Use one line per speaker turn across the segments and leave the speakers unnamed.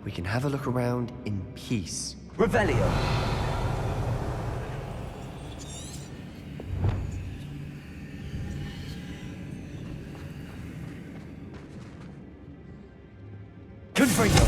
we can have a look around in peace.
Revelio. Confringo.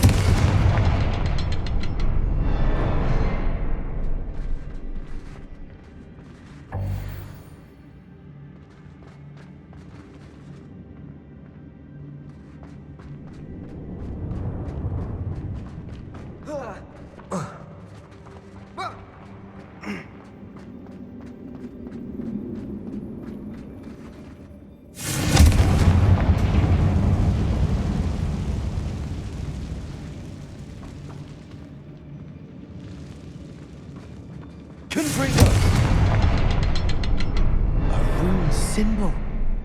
A rune symbol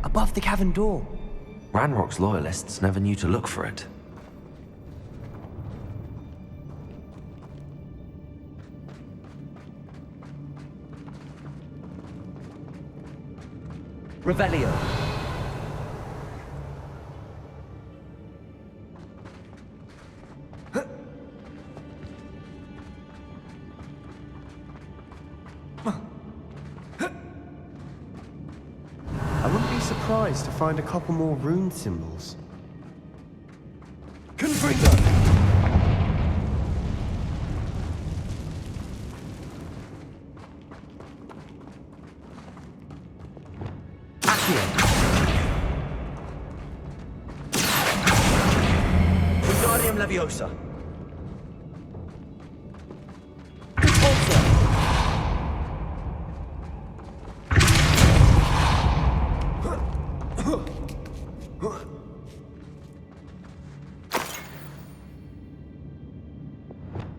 above the cavern door.
Ranrock's loyalists never knew to look for it. Revelio.
I wouldn't be surprised to find a couple more rune symbols.
Confringo. Wingardium Leviosa.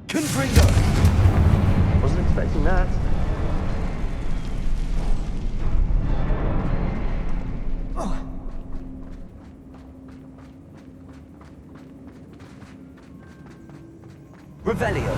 Confringo.
Wasn't expecting that.
Revelio.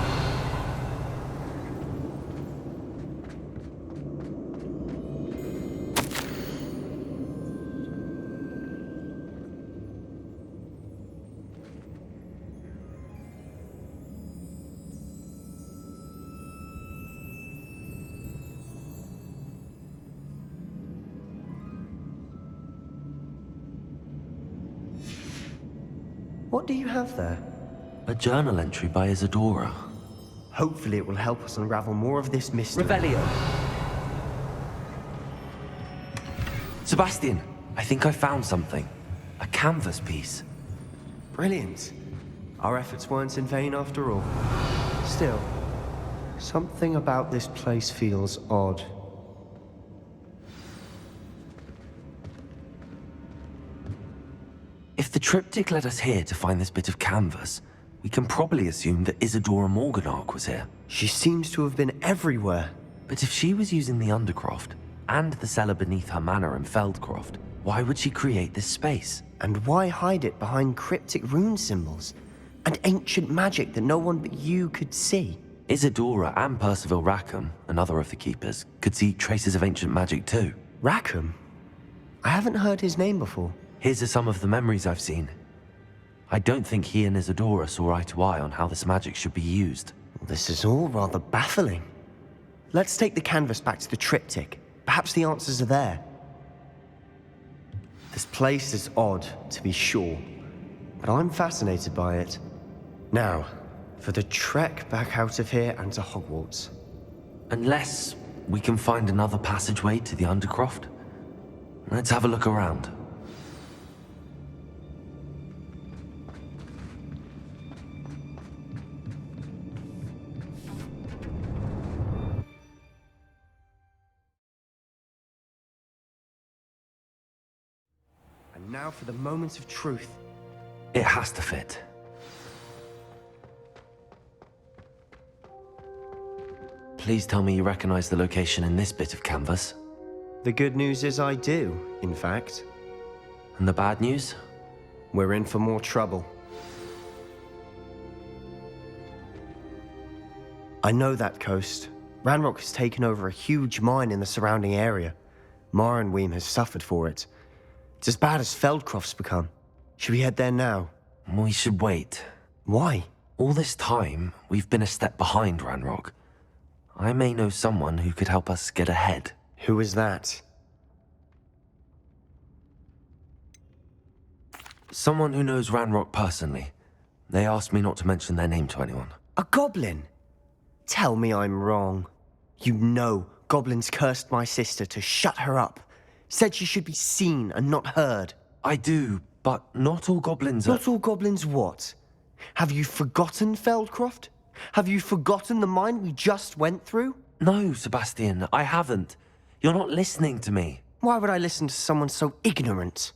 What do you have there?
A journal entry by Isadora.
Hopefully it will help us unravel more of this mystery.
Revelio. Sebastian, I think I found something. A canvas piece.
Brilliant. Our efforts weren't in vain after all. Still, something about this place feels odd.
If the triptych led us here to find this bit of canvas, we can probably assume that Isadora Morganach was here.
She seems to have been everywhere.
But if she was using the Undercroft, and the cellar beneath her manor in Feldcroft, why would she create this space?
And why hide it behind cryptic rune symbols? And ancient magic that no one but you could see?
Isadora and Percival Rackham, another of the Keepers, could see traces of ancient magic too.
Rackham? I haven't heard his name before.
Here's some of the memories I've seen. I don't think he and Isadora saw eye to eye on how this magic should be used.
This is all rather baffling. Let's take the canvas back to the triptych. Perhaps the answers are there. This place is odd, to be sure, but I'm fascinated by it. Now, for the trek back out of here and to Hogwarts.
Unless we can find another passageway to the Undercroft. Let's have a look around.
And now for the moment of truth.
It has to fit. Please tell me you recognize the location in this bit of canvas.
The good news is I do, in fact.
And the bad news?
We're in for more trouble. I know that coast. Ranrock has taken over a huge mine in the surrounding area. Mornweem has suffered for it. It's as bad as Feldcroft's become. Should we head there now?
We should wait.
Why?
All this time, we've been a step behind Ranrock. I may know someone who could help us get ahead.
Who is that?
Someone who knows Ranrock personally. They asked me not to mention their name to anyone.
A goblin? Tell me I'm wrong. You know goblins cursed my sister to shut her up. Said she should be seen and not heard.
I do, but not all goblins are...
Not all goblins what? Have you forgotten Feldcroft? Have you forgotten the mine we just went through?
No, Sebastian, I haven't. You're not listening to me.
Why would I listen to someone so ignorant?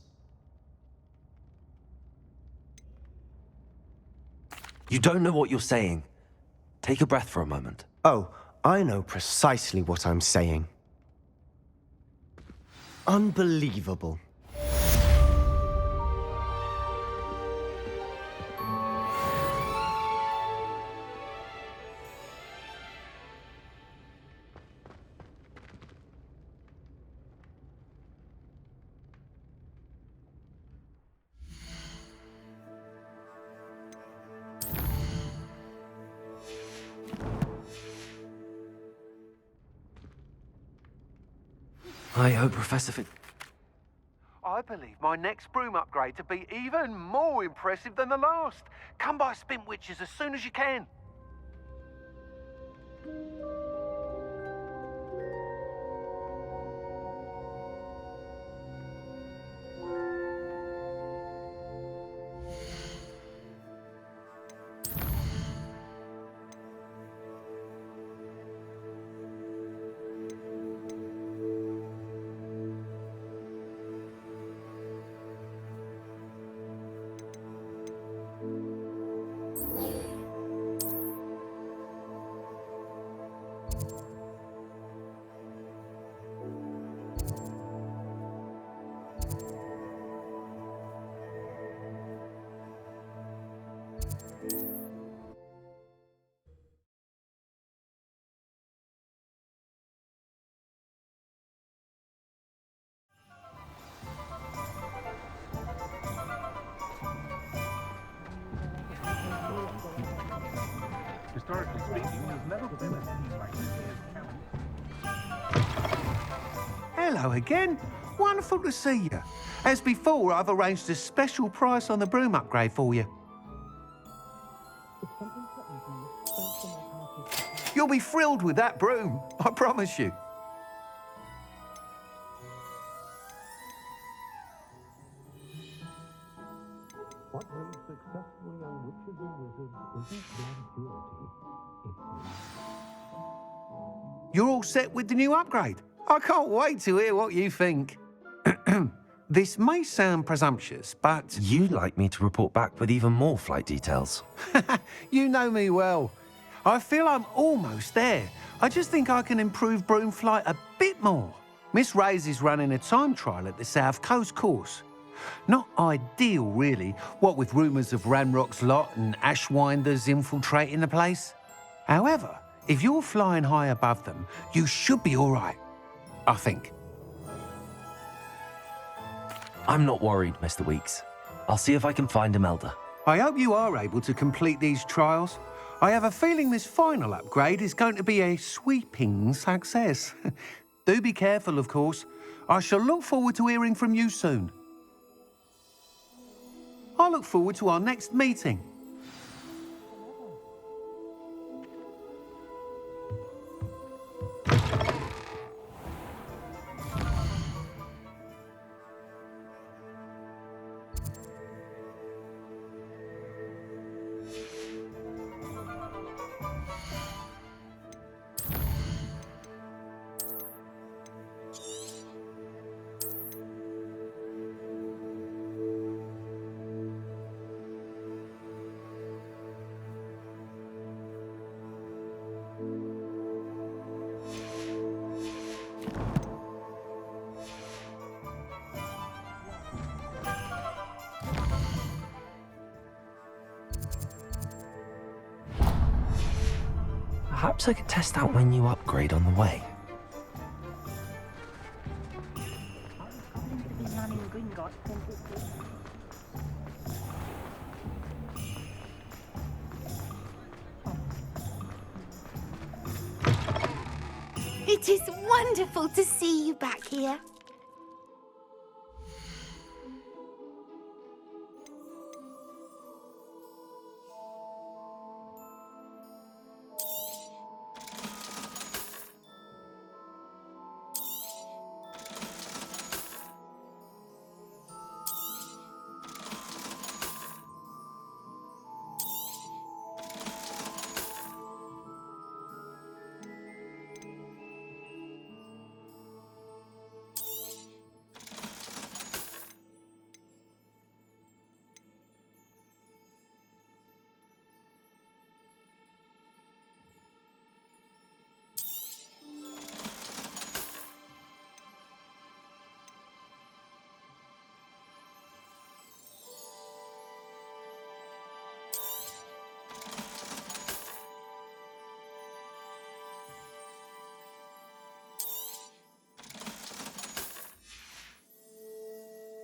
You don't know what you're saying. Take a breath for a moment.
Oh, I know precisely what I'm saying. Unbelievable.
I hope Professor
I believe my next broom upgrade to be even more impressive than the last. Come by Spintwitches as soon as you can.
Historically speaking, there's never been a city like this in Hello again. Wonderful to see you. As before, I've arranged a special price on the broom upgrade for you. You'll be thrilled with that broom, I promise you.
What brings successfully young witches and wizards isn't their purity, it's
You're all set with the new upgrade. I can't wait to hear what you think. This may sound presumptuous, but...
You'd like me to report back with even more flight details.
You know me well. I feel I'm almost there. I just think I can improve broom flight a bit more. Miss Ray's is running a time trial at the South Coast course. Not ideal, really, what with rumours of Ranrock's lot and Ashwinders infiltrating the place. However, if you're flying high above them, you should be all right, I think.
I'm not worried, Mr. Weeks. I'll see if I can find Imelda.
I hope you are able to complete these trials. I have a feeling this final upgrade is going to be a sweeping success. Do be careful, of course. I shall look forward to hearing from you soon. I look forward to our next meeting.
Perhaps I could test out my new upgrade on the way.
It is wonderful to see you back here.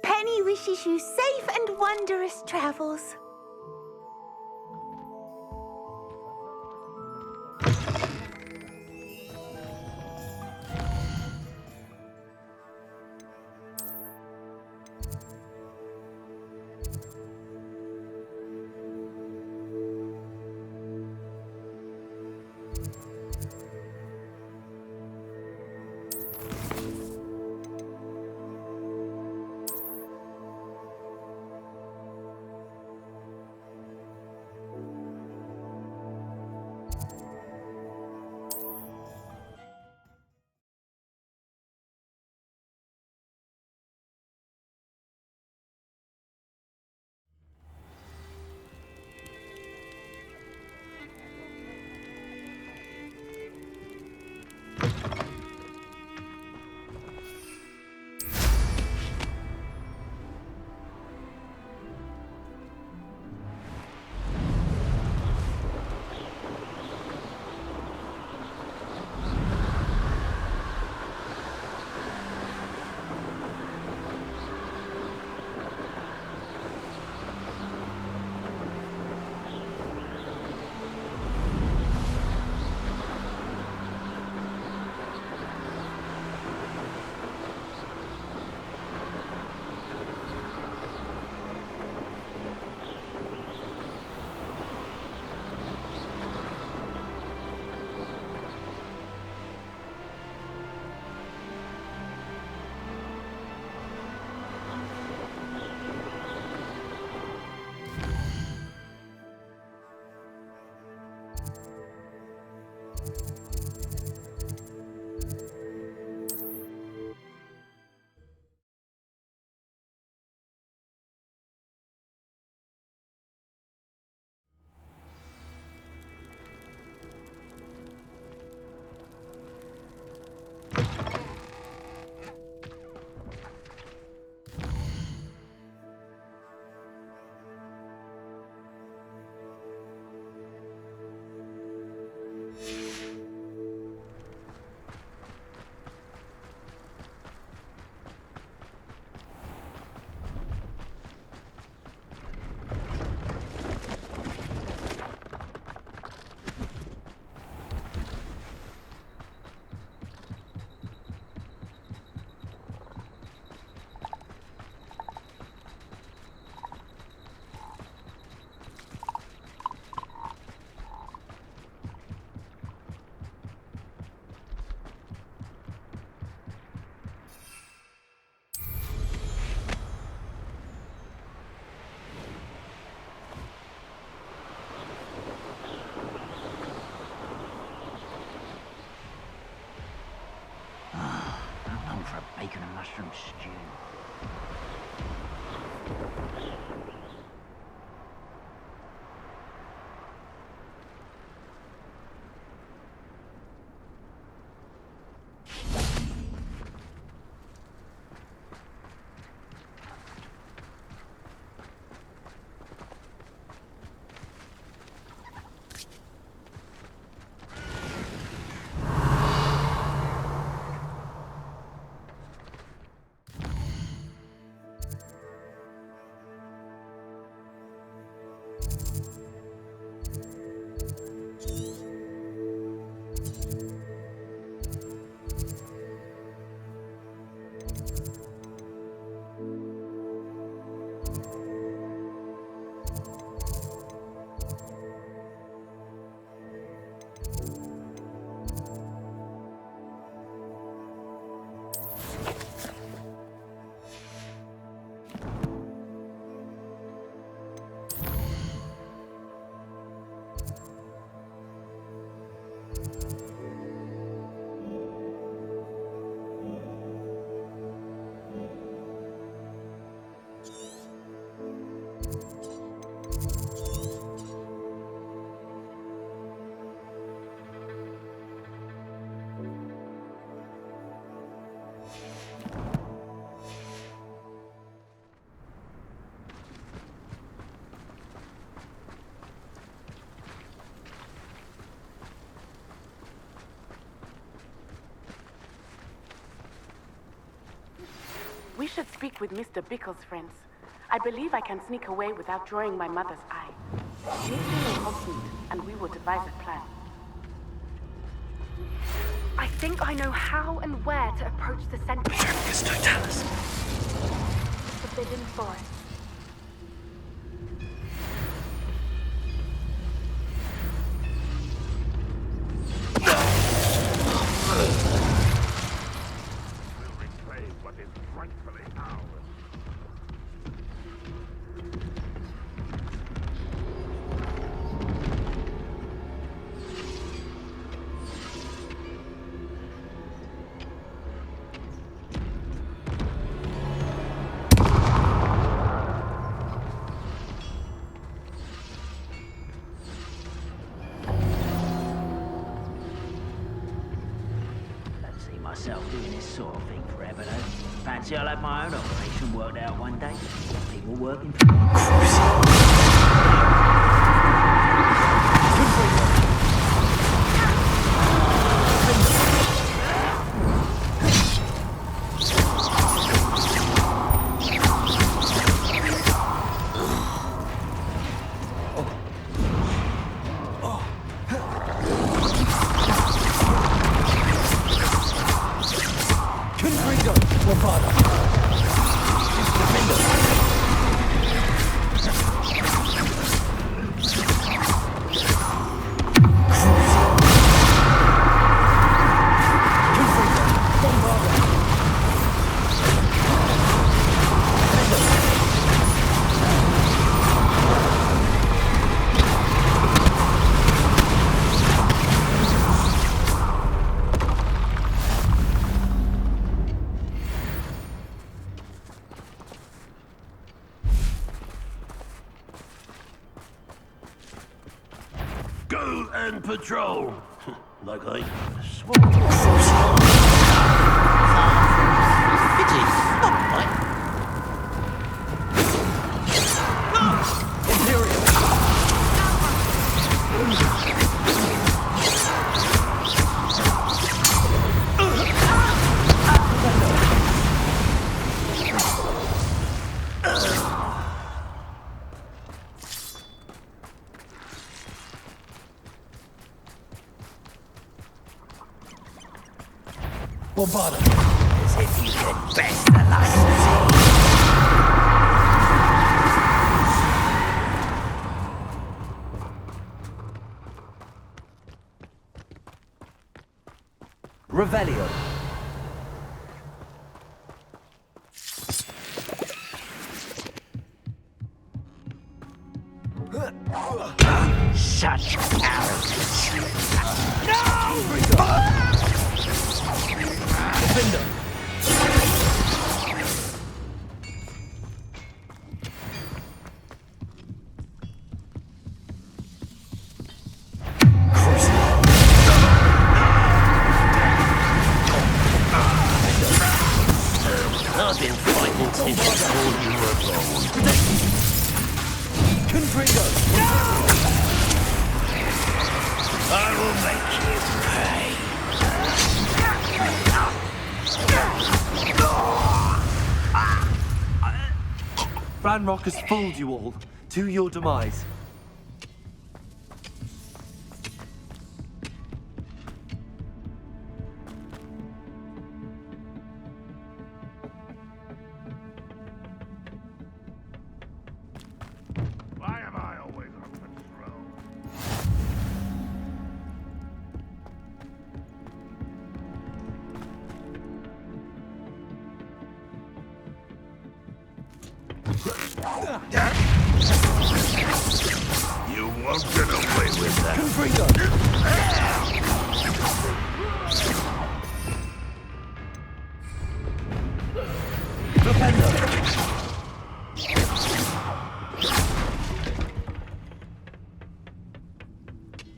Penny wishes you safe and wondrous travels.
Bacon and mushroom stew.
We should speak with Mr. Bickle's friends. I believe I can sneak away without drawing my mother's eye. Meet me in Hogsmeade, and we will devise a plan.
I think I know how and where to approach the center.
Yes, don't tell us.
Forbidden Forest.
We'll reclaim what is rightfully ours.
Don't see myself doing this sort of thing forever, though. Fancy I'll have my own operation worked out one day. People working for me.
Go and patrol. Like I
Bombarda.
As if you could best the licensee.
Revelio.
Such arrogance.
I've been fighting since I called you alone.
Confringo.
I will make you pay.
Ranrock has fooled you all. To your demise.
Why am I always on patrol? You won't get away with that.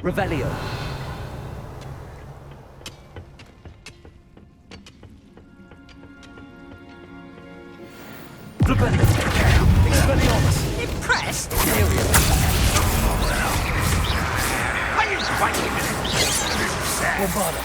Revelio.
Impressed?
Bombarda.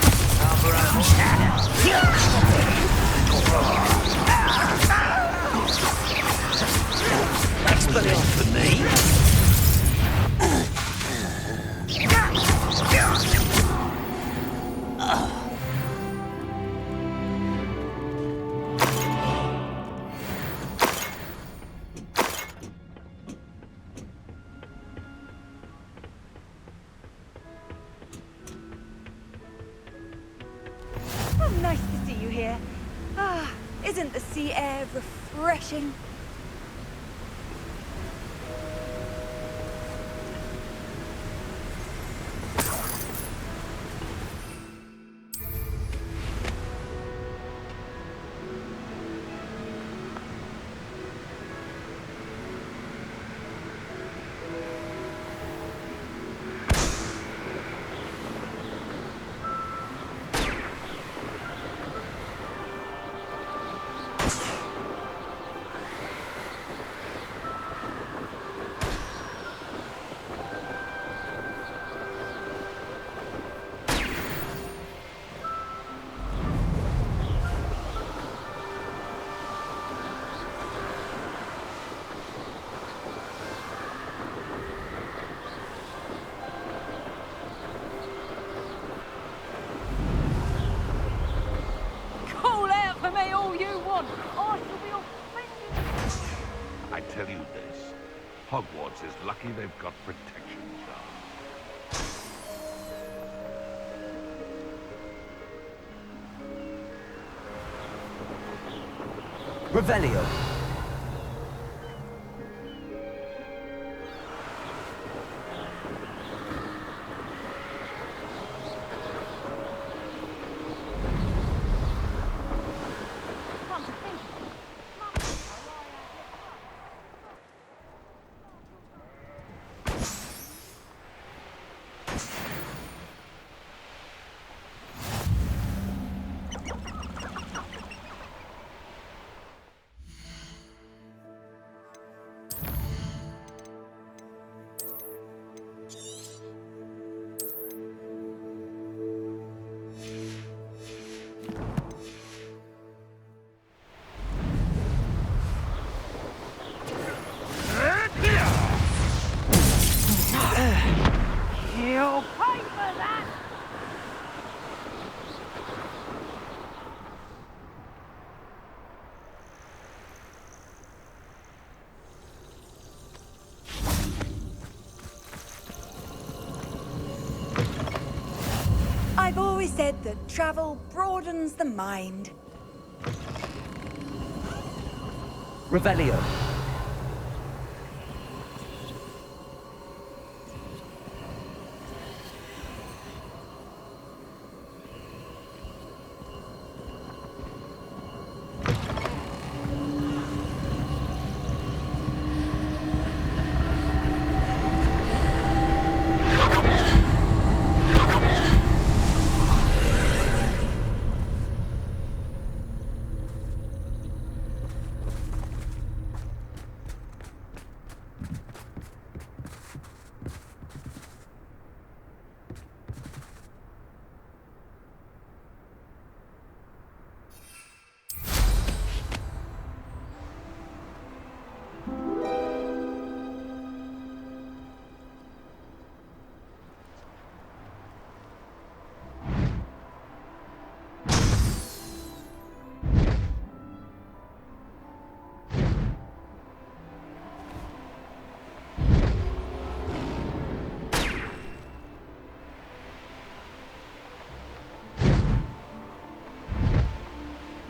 refreshing.
I tell you this, Hogwarts is lucky they've got protection staff.
Revelio.
You'll pay for that!
I've always said that travel broadens the mind.
Revelio.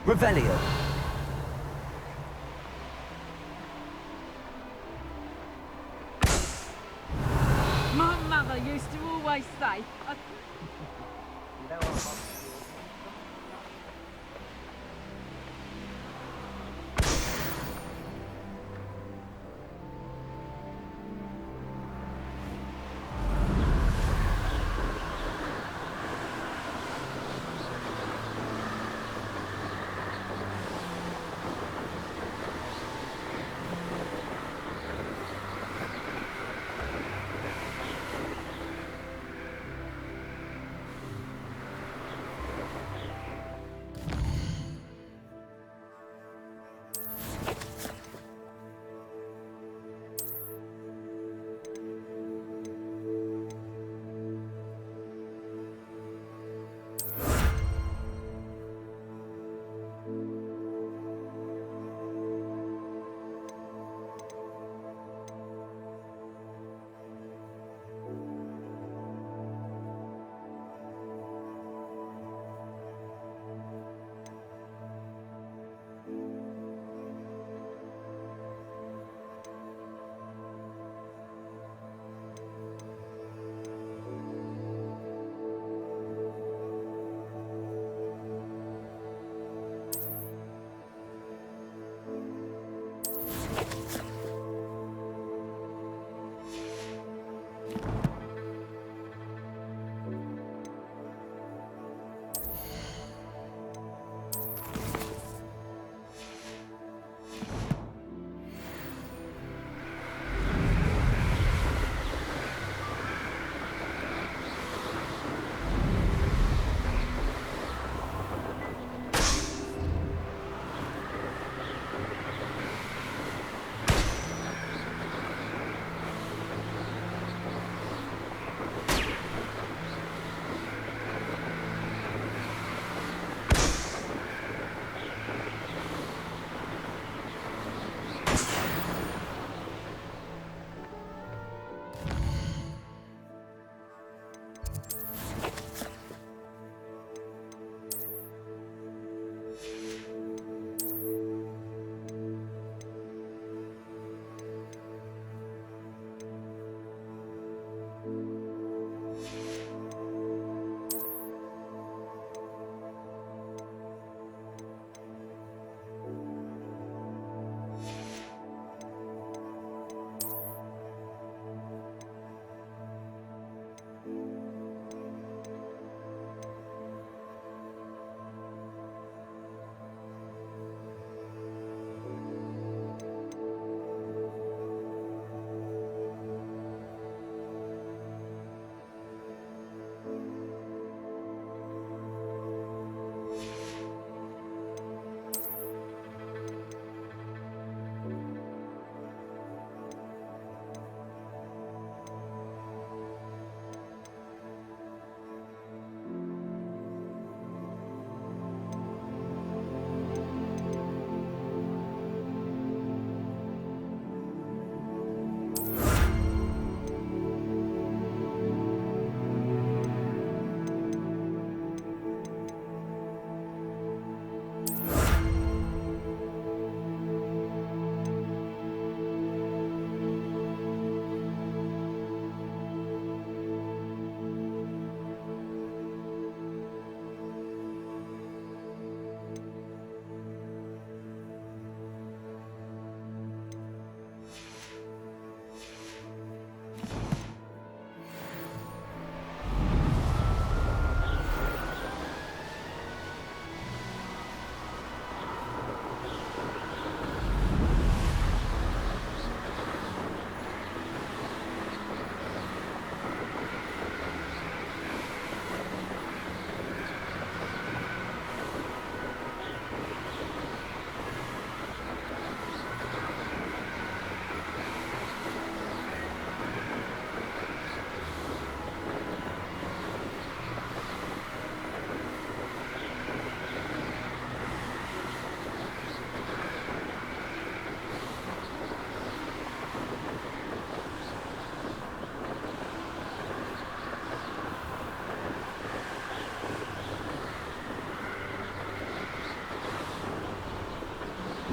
Revelio.
My mother used to always say,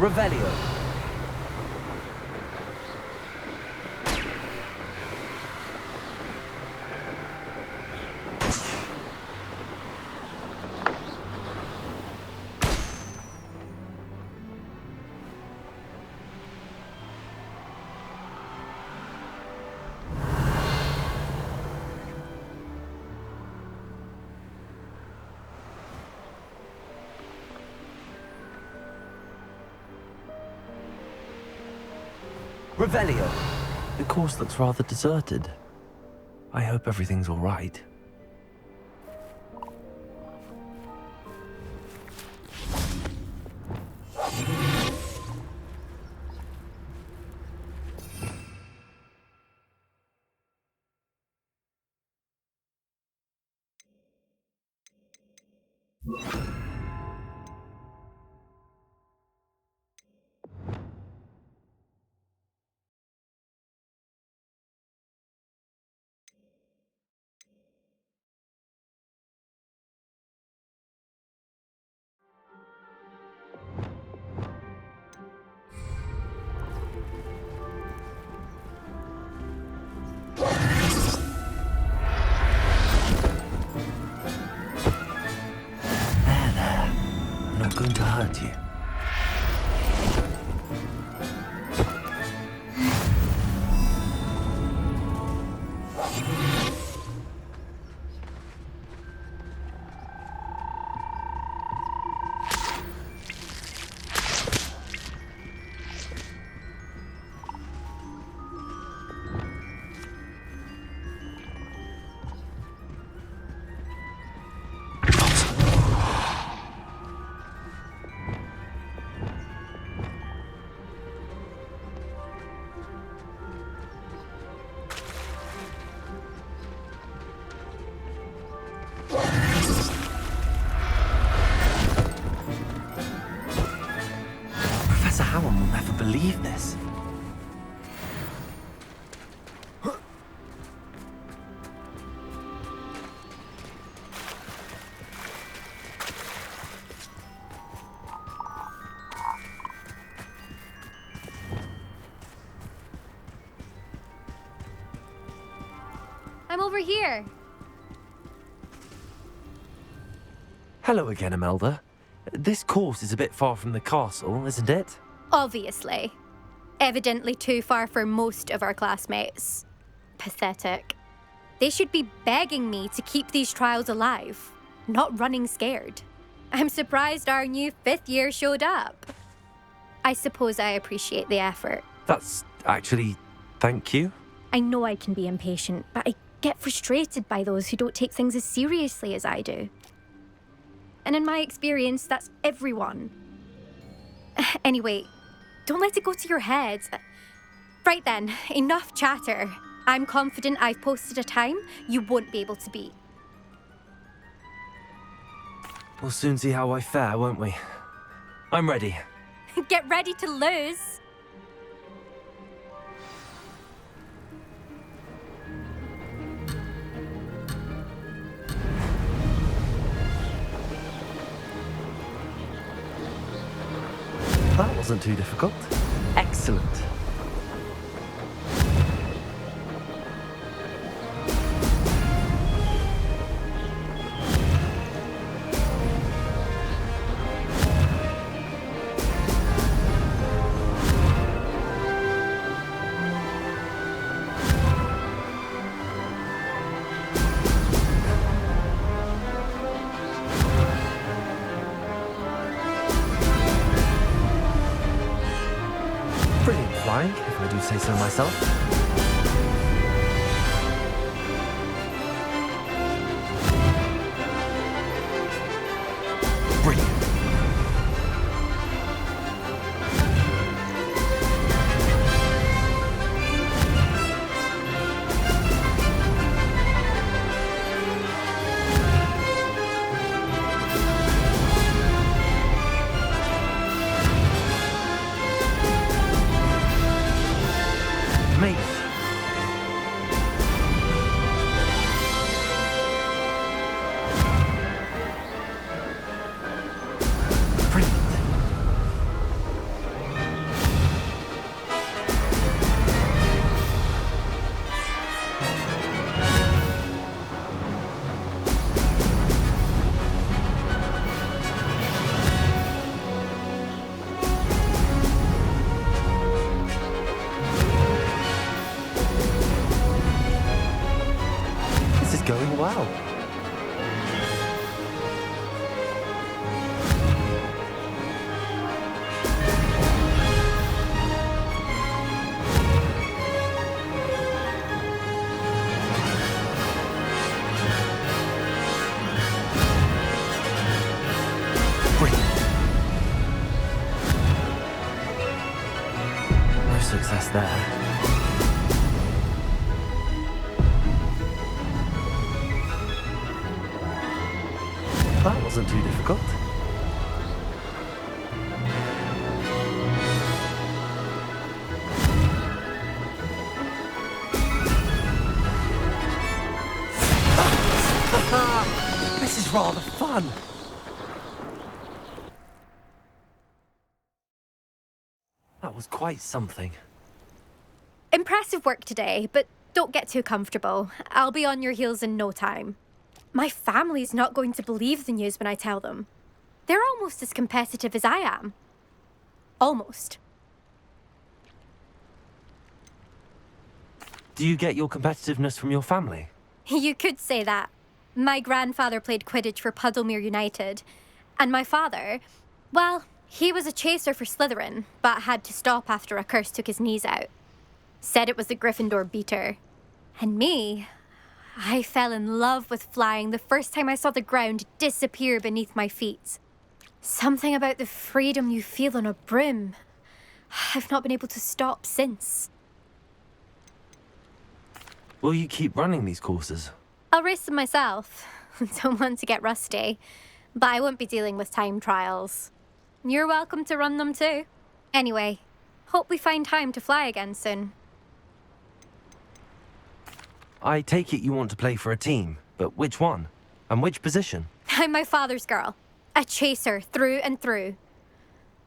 Revelio. Revelio. The course looks rather deserted. I hope everything's all right. I'm not going to hurt you. even believe this.
I'm over here.
Hello again, Imelda. This course is a bit far from the castle, isn't it?
Obviously. Evidently too far for most of our classmates. Pathetic. They should be begging me to keep these trials alive, not running scared. I'm surprised our new 5th year showed up. I suppose I appreciate the effort.
That's actually... thank you.
I know I can be impatient, but I get frustrated by those who don't take things as seriously as I do. And in my experience, that's everyone. Anyway, don't let it go to your head. Right then, enough chatter. I'm confident I've posted a time you won't be able to beat.
We'll soon see how I fare, won't we? I'm ready.
Get ready to lose.
That wasn't too difficult. Excellent. Brilliant flying, if I do say so myself. Brilliant. Me. Brilliant. This is going well. Brilliant. No success there. That wasn't too difficult. This is rather fun. That was quite something.
Impressive work today, but don't get too comfortable. I'll be on your heels in no time. My family's not going to believe the news when I tell them. They're almost as competitive as I am. Almost.
Do you get your competitiveness from your family?
You could say that. My grandfather played Quidditch for Puddlemere United. And my father, well, he was a chaser for Slytherin, but had to stop after a curse took his knees out. Said it was the Gryffindor beater. And me, I fell in love with flying the first time I saw the ground disappear beneath my feet. Something about the freedom you feel on a broom. I've not been able to stop since.
Will you keep running these courses?
I'll race them myself. Don't want to get rusty. But I won't be dealing with time trials. You're welcome to run them too. Anyway, Hope we find time to fly again soon.
I take it you want to play for a team, but which one? And which position?
I'm my father's girl. A chaser through and through.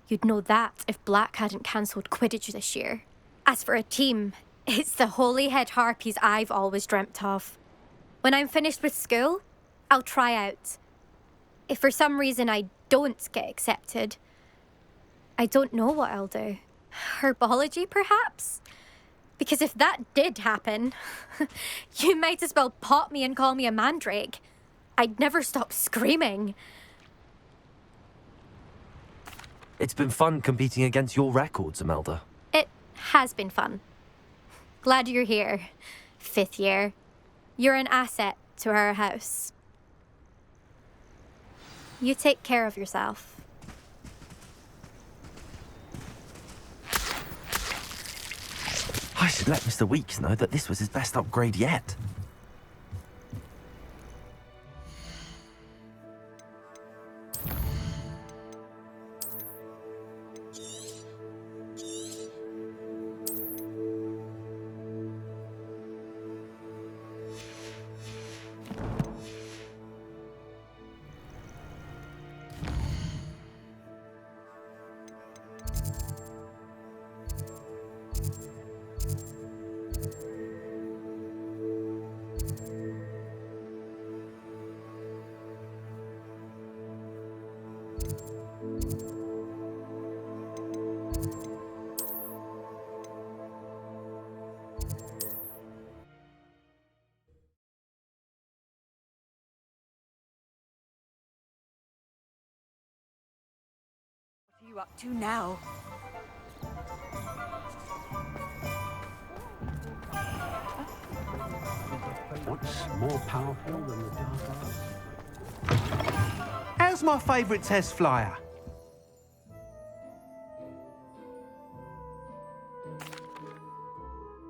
You'd know that if Black hadn't cancelled Quidditch this year. As for a team, it's the Holyhead Harpies I've always dreamt of. When I'm finished with school, I'll try out. If for some reason I don't get accepted, I don't know what I'll do. Herbology, perhaps? Because if that did happen, you might as well pop me and call me a mandrake. I'd never stop screaming.
It's been fun competing against your records, Imelda.
It has been fun. Glad you're here. 5th year. You're an asset to our house. You take care of yourself.
I should let Mr. Weeks know that this was his best upgrade yet.
What are you up to now?
What's more powerful than the dark arts?
How's my favourite test flyer?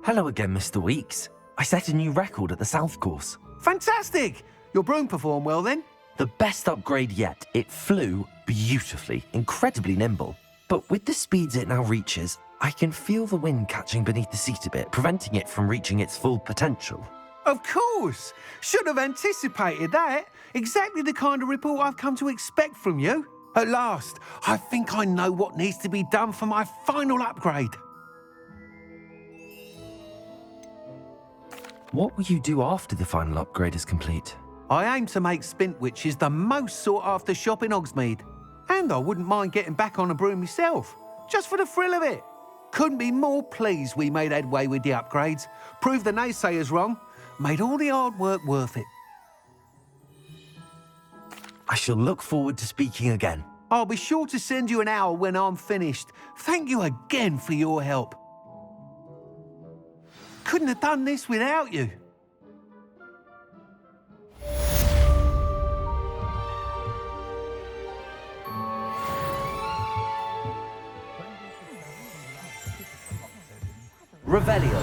Hello again, Mr. Weeks. I set a new record at the South Course.
Fantastic! Your broom performed well then?
The best upgrade yet. It flew beautifully, incredibly nimble. But with the speeds it now reaches, I can feel the wind catching beneath the seat a bit, preventing it from reaching its full potential.
Of course! Should have anticipated that. Exactly the kind of report I've come to expect from you. At last, I think I know what needs to be done for my final upgrade.
What will you do after the final upgrade is complete?
I aim to make Spintwitches the most sought-after shop in Hogsmeade. And I wouldn't mind getting back on a broom myself, just for the thrill of it. Couldn't be more pleased we made headway with the upgrades, proved the naysayers wrong, made all the hard work worth it.
I shall look forward to speaking again.
I'll be sure to send you an owl when I'm finished. Thank you again for your help. Couldn't have done this without you.
Revelio.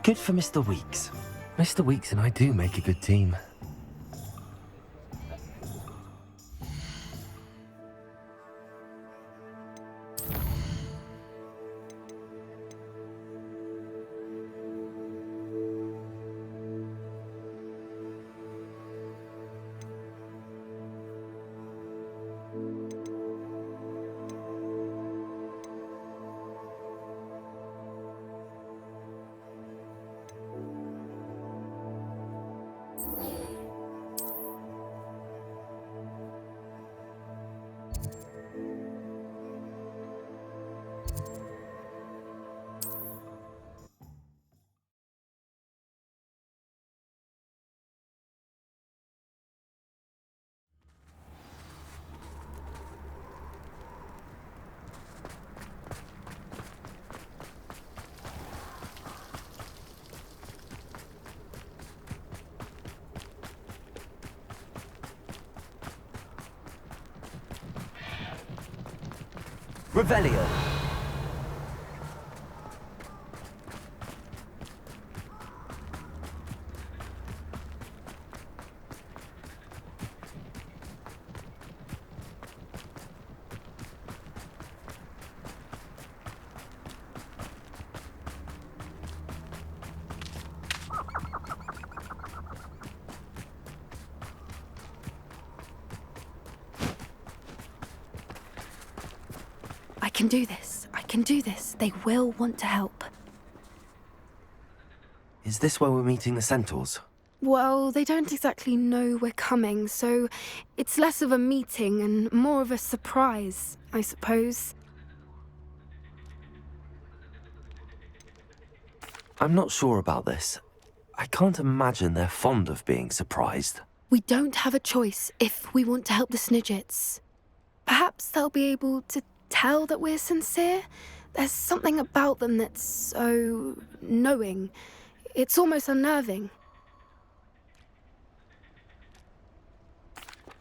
Good for Mr. Weeks. Mr. Weeks and I do make a good team. Revelio.
I can do this. I can do this. They will want to help.
Is this where we're meeting the centaurs?
Well, they don't exactly know we're coming, so it's less of a meeting and more of a surprise, I suppose.
I'm not sure about this. I can't imagine they're fond of being surprised.
We don't have a choice if we want to help the Snidgets. Perhaps they'll be able to tell that we're sincere. There's something about them that's so knowing. It's almost unnerving.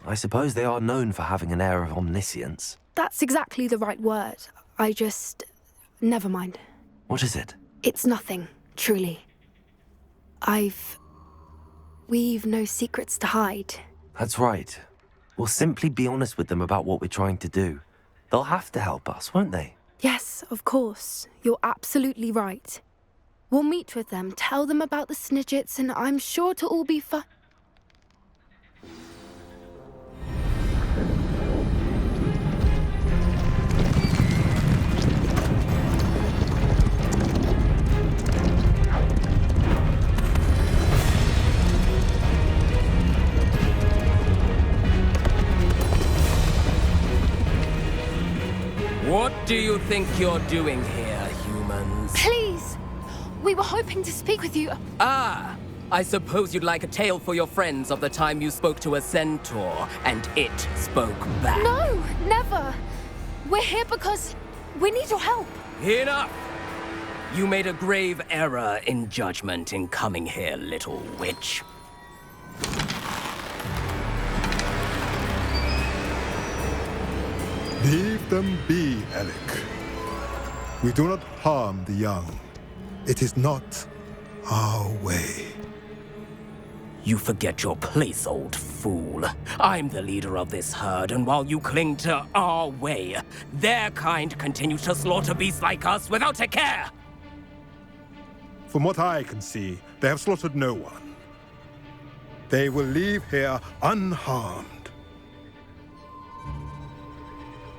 I suppose they are known for having an air of omniscience.
That's exactly the right word. Never mind.
What is it?
It's nothing, truly. We've no secrets to hide.
That's right. We'll simply be honest with them about what we're trying to do. They'll have to help us, won't they?
Yes, of course. You're absolutely right. We'll meet with them, tell them about the Snidgets, and I'm sure to all be fine.
What do you think you're doing here, humans?
Please! We were hoping to speak with you.
Ah! I suppose you'd like a tale for your friends of the time you spoke to a centaur, and it spoke back.
No, never! We're here because we need your help.
Enough! You made a grave error in judgment in coming here, little witch.
Leave them be, Alec. We do not harm the young. It is not our way.
You forget your place, old fool. I'm the leader of this herd, and while you cling to our way, their kind continue to slaughter beasts like us without a care!
From what I can see, they have slaughtered no one. They will leave here unharmed.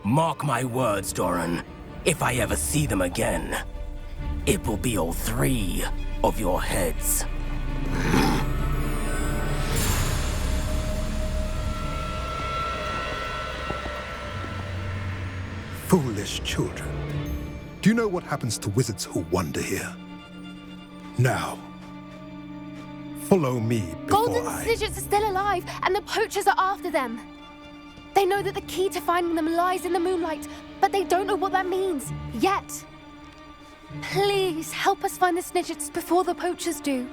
Mark my words, Doran. If I ever see them again, it will be all 3 of your heads.
Foolish children. Do you know what happens to wizards who wander here? Now, follow me before
Golden Snidgets are still alive, and the poachers are after them. They know that the key to finding them lies in the moonlight, but they don't know what that means, yet. Please, help us find the Snidgets before the poachers do.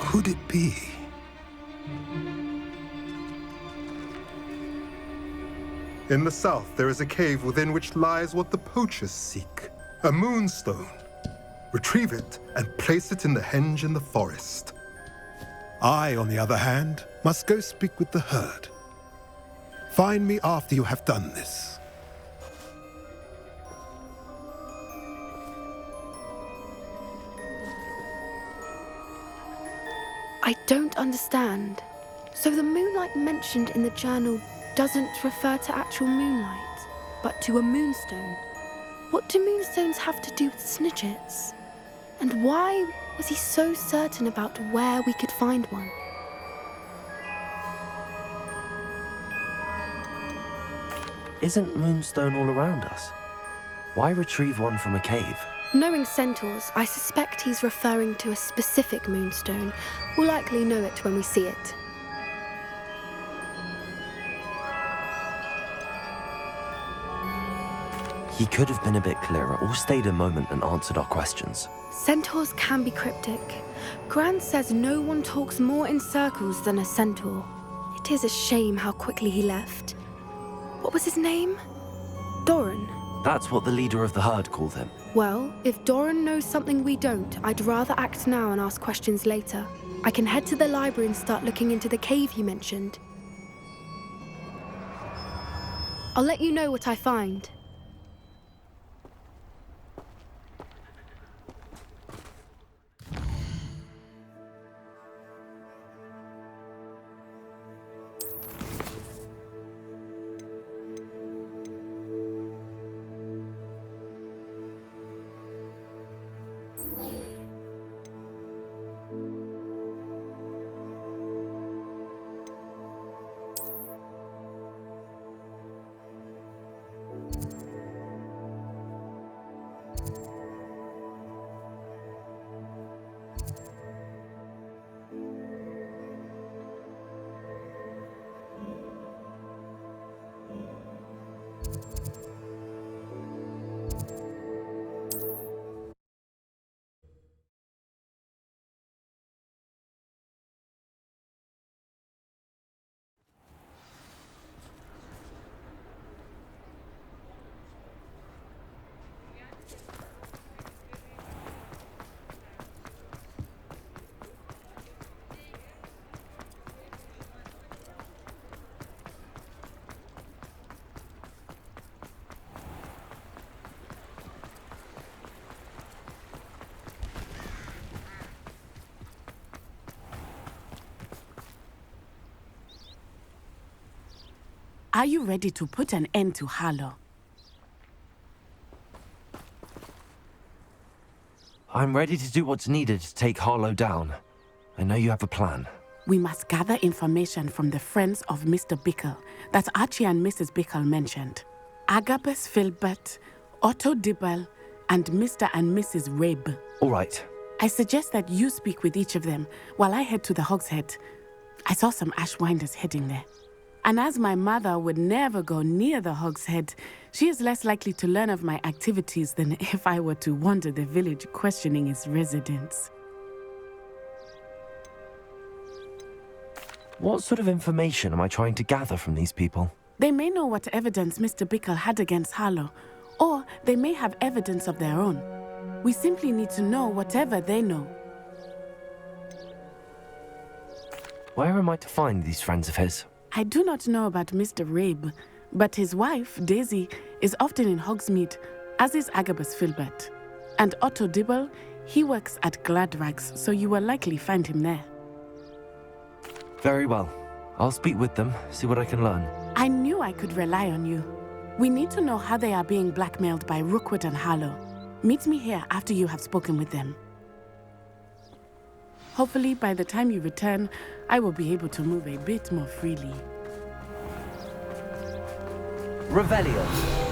Could it be? In the south, there is a cave within which lies what the poachers seek. A moonstone. Retrieve it and place it in the henge in the forest. I, on the other hand, must go speak with the herd. Find me after you have done this.
I don't understand. So the moonlight mentioned in the journal doesn't refer to actual moonlight, but to a moonstone. What do moonstones have to do with Snidgets? And why was he so certain about where we could find one?
Isn't moonstone all around us? Why retrieve one from a cave?
Knowing centaurs, I suspect he's referring to a specific moonstone. We'll likely know it when we see it.
He could have been a bit clearer, or stayed a moment and answered our questions.
Centaurs can be cryptic. Gran says no one talks more in circles than a centaur. It is a shame how quickly he left. What was his name? Doran?
That's what the leader of the herd called him.
Well, if Doran knows something we don't, I'd rather act now and ask questions later. I can head to the library and start looking into the cave you mentioned. I'll let you know what I find.
Are you ready to put an end to Harlow?
I'm ready to do what's needed to take Harlow down. I know you have a plan.
We must gather information from the friends of Mr. Bickle that Archie and Mrs. Bickle mentioned. Agabus Filbert, Otto Dibble, and Mr. and Mrs. Rabe.
All right.
I suggest that you speak with each of them while I head to the Hog's Head. I saw some Ashwinders heading there. And as my mother would never go near the Hog's Head, she is less likely to learn of my activities than if I were to wander the village questioning its residents.
What sort of information am I trying to gather from these people?
They may know what evidence Mr. Bickle had against Harlow, or they may have evidence of their own. We simply need to know whatever they know.
Where am I to find these friends of his?
I do not know about Mr. Rabe, but his wife, Daisy, is often in Hogsmeade, as is Agabus Filbert. And Otto Dibble, he works at Gladrags, so you will likely find him there.
Very well. I'll speak with them, see what I can learn.
I knew I could rely on you. We need to know how they are being blackmailed by Rookwood and Harlow. Meet me here after you have spoken with them. Hopefully, by the time you return, I will be able to move a bit more freely.
Revelio.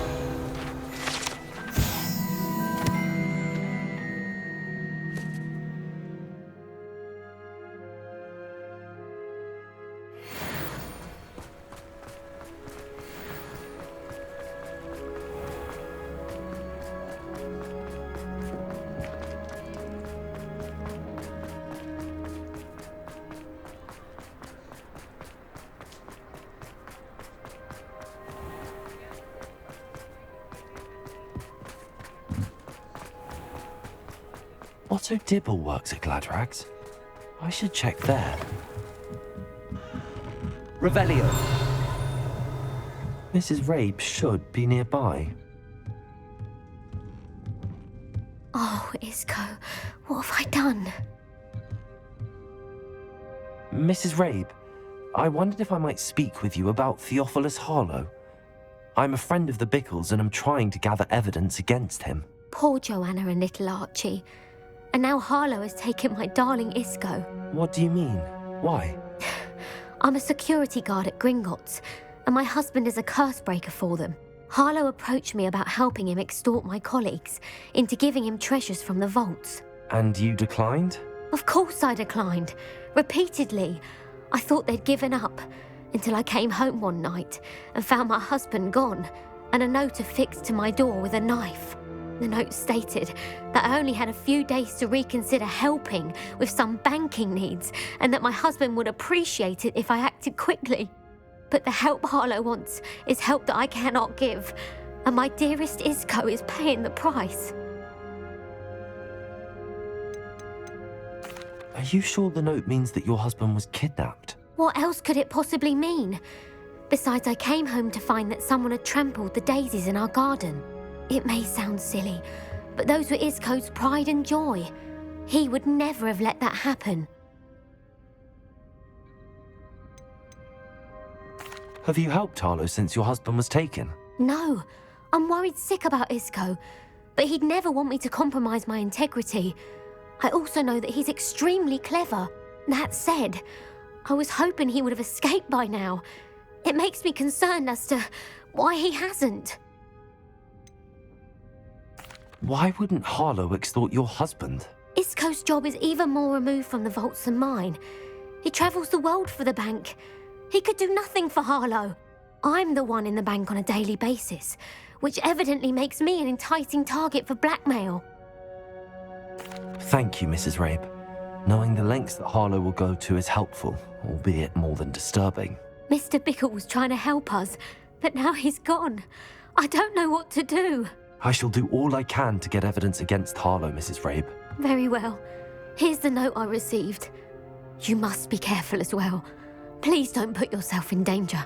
Otto Dibble works at Gladrags. I should check there. Revelio. Mrs. Rabe should be nearby.
Oh, Isco, what have I done?
Mrs. Rabe, I wondered if I might speak with you about Theophilus Harlow. I'm a friend of the Bickles and I'm trying to gather evidence against him.
Poor Joanna and little Archie. And now Harlow has taken my darling Isco.
What do you mean? Why?
I'm a security guard at Gringotts, and my husband is a curse breaker for them. Harlow approached me about helping him extort my colleagues into giving him treasures from the vaults.
And you declined?
Of course I declined. Repeatedly. I thought they'd given up, until I came home one night and found my husband gone, and a note affixed to my door with a knife. The note stated that I only had a few days to reconsider helping with some banking needs, and that my husband would appreciate it if I acted quickly. But the help Harlow wants is help that I cannot give.
And my dearest Isco is paying the price.
Are you sure the note means that your husband was kidnapped?
What else could it possibly mean? Besides, I came home to find that someone had trampled the daisies in our garden. It may sound silly, but those were Isco's pride and joy. He would never have let that happen.
Have you helped Harlow since your husband was taken?
No, I'm worried sick about Isco, but he'd never want me to compromise my integrity. I also know that he's extremely clever. That said, I was hoping he would have escaped by now. It makes me concerned as to why he hasn't.
Why wouldn't Harlow extort your husband?
Isco's job is even more removed from the vaults than mine. He travels the world for the bank. He could do nothing for Harlow. I'm the one in the bank on a daily basis, which evidently makes me an enticing target for blackmail.
Thank you, Mrs. Rabe. Knowing the lengths that Harlow will go to is helpful, albeit more than disturbing.
Mr. Bickle was trying to help us, but now he's gone. I don't know what to do.
I shall do all I can to get evidence against Harlow, Mrs. Rabe.
Very well. Here's the note I received. You must be careful as well. Please don't put yourself in danger.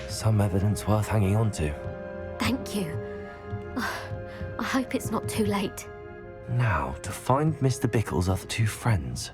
Some evidence worth hanging on to.
Thank you. I hope it's not too late.
Now, to find Mr. Bickle's other two friends.